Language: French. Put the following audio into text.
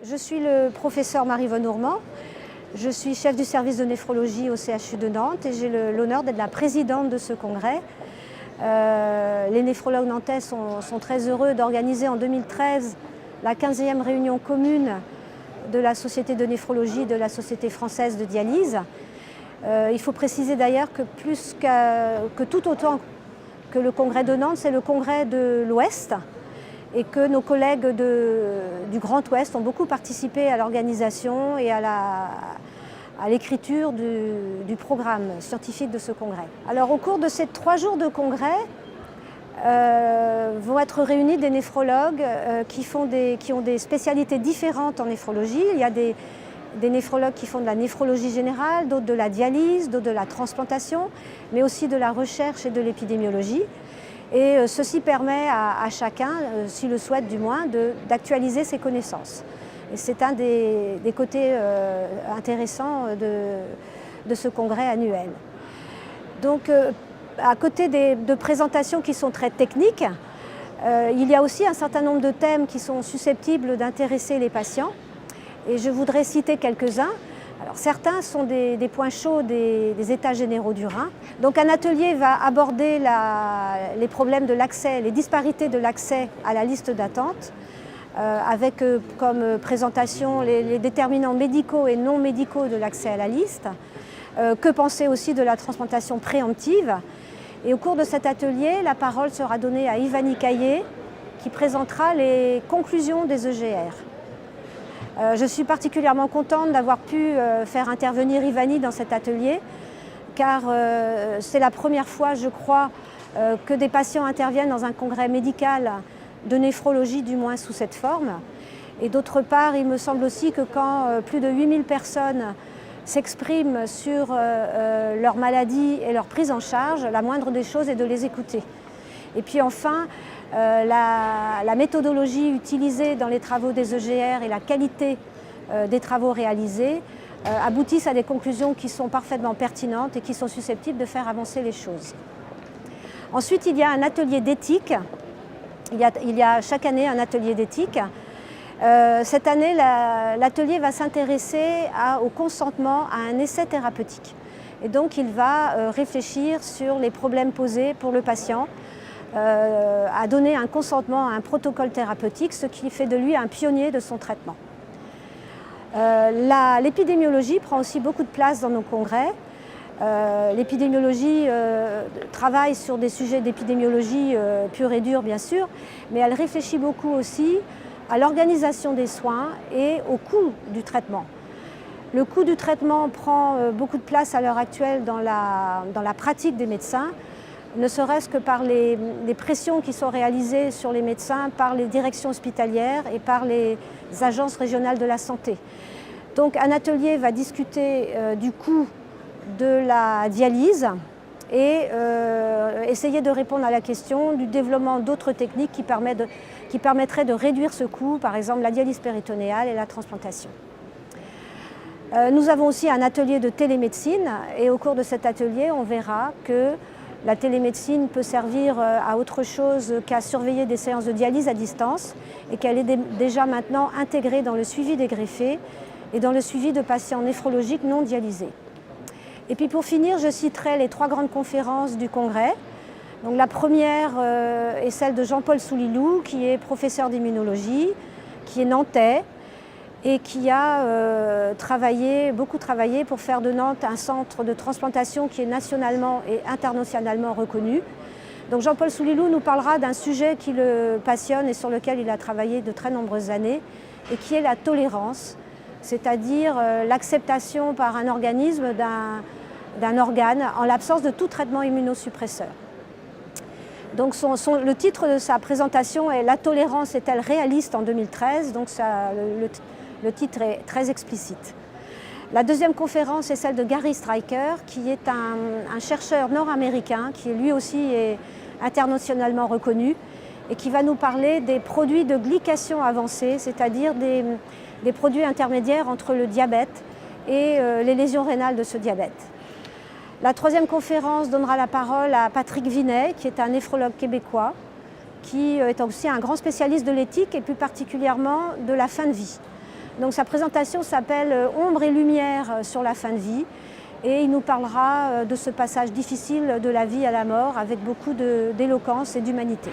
Je suis le professeur Marie-Yvonne Ourmand. Je suis chef du service de néphrologie au CHU de Nantes et j'ai l'honneur d'être la présidente de ce congrès. Les néphrologues nantais sont très heureux d'organiser en 2013 la 15e réunion commune de la Société de néphrologie de la Société française de dialyse. Il faut préciser d'ailleurs que que tout autant que le congrès de Nantes, c'est le congrès de l'Ouest et que nos collègues du Grand Ouest ont beaucoup participé à l'organisation et à l'écriture du programme scientifique de ce congrès. Alors au cours de ces 3 jours de congrès, vont être réunis des néphrologues qui ont des spécialités différentes en néphrologie. Il y a des néphrologues qui font de la néphrologie générale, d'autres de la dialyse, d'autres de la transplantation, mais aussi de la recherche et de l'épidémiologie. Et ceci permet à chacun, s'il le souhaite du moins, d'actualiser ses connaissances. Et c'est un des côtés intéressants de ce congrès annuel. Donc, à côté de présentations qui sont très techniques, il y a aussi un certain nombre de thèmes qui sont susceptibles d'intéresser les patients. Et je voudrais citer quelques-uns. Alors, certains sont des points chauds des états généraux du rein. Donc un atelier va aborder les problèmes de l'accès, les disparités de l'accès à la liste d'attente, avec comme présentation les déterminants médicaux et non médicaux de l'accès à la liste. Que penser aussi de la transplantation préemptive. Et au cours de cet atelier, la parole sera donnée à Ivani Kaye, qui présentera les conclusions des EGR. Je suis particulièrement contente d'avoir pu faire intervenir Ivani dans cet atelier, car c'est la première fois, je crois, que des patients interviennent dans un congrès médical de néphrologie, du moins sous cette forme. Et d'autre part, il me semble aussi que quand plus de 8000 personnes s'expriment sur leur maladie et leur prise en charge, la moindre des choses est de les écouter. Et puis enfin, la méthodologie utilisée dans les travaux des EGR et la qualité des travaux réalisés aboutissent à des conclusions qui sont parfaitement pertinentes et qui sont susceptibles de faire avancer les choses. Ensuite, il y a un atelier d'éthique. Il y a chaque année un atelier d'éthique. Cette année, l'atelier va s'intéresser au consentement à un essai thérapeutique. Et donc, il va réfléchir sur les problèmes posés pour le patient, à donner un consentement à un protocole thérapeutique, ce qui fait de lui un pionnier de son traitement. L'épidémiologie prend aussi beaucoup de place dans nos congrès. L'épidémiologie travaille sur des sujets d'épidémiologie pure et dure, bien sûr, mais elle réfléchit beaucoup aussi à l'organisation des soins et au coût du traitement. Le coût du traitement prend beaucoup de place à l'heure actuelle dans la pratique des médecins, ne serait-ce que par les pressions qui sont réalisées sur les médecins par les directions hospitalières et par les agences régionales de la santé. Donc un atelier va discuter du coût de la dialyse et essayer de répondre à la question du développement d'autres techniques qui permettraient de réduire ce coût, par exemple la dialyse péritonéale et la transplantation. Nous avons aussi un atelier de télémédecine et au cours de cet atelier, on verra que la télémédecine peut servir à autre chose qu'à surveiller des séances de dialyse à distance et qu'elle est déjà maintenant intégrée dans le suivi des greffés et dans le suivi de patients néphrologiques non dialysés. Et puis pour finir, je citerai les 3 grandes conférences du congrès. Donc la première est celle de Jean-Paul Soulilou, qui est professeur d'immunologie, qui est nantais et qui a beaucoup travaillé pour faire de Nantes un centre de transplantation qui est nationalement et internationalement reconnu. Donc Jean-Paul Soulilou nous parlera d'un sujet qui le passionne et sur lequel il a travaillé de très nombreuses années et qui est la tolérance, c'est-à-dire l'acceptation par un organisme d'un organe en l'absence de tout traitement immunosuppresseur. Donc le titre de sa présentation est « La tolérance est-elle réaliste en 2013 ?» Donc le titre est très explicite. La deuxième conférence est celle de Gary Stryker, qui est un chercheur nord-américain qui lui aussi est internationalement reconnu et qui va nous parler des produits de glycation avancée, c'est-à-dire des produits intermédiaires entre le diabète et les lésions rénales de ce diabète. La troisième conférence donnera la parole à Patrick Vinet, qui est un néphrologue québécois, qui est aussi un grand spécialiste de l'éthique et plus particulièrement de la fin de vie. Donc sa présentation s'appelle « Ombre et lumière sur la fin de vie » et il nous parlera de ce passage difficile de la vie à la mort avec beaucoup d'éloquence et d'humanité.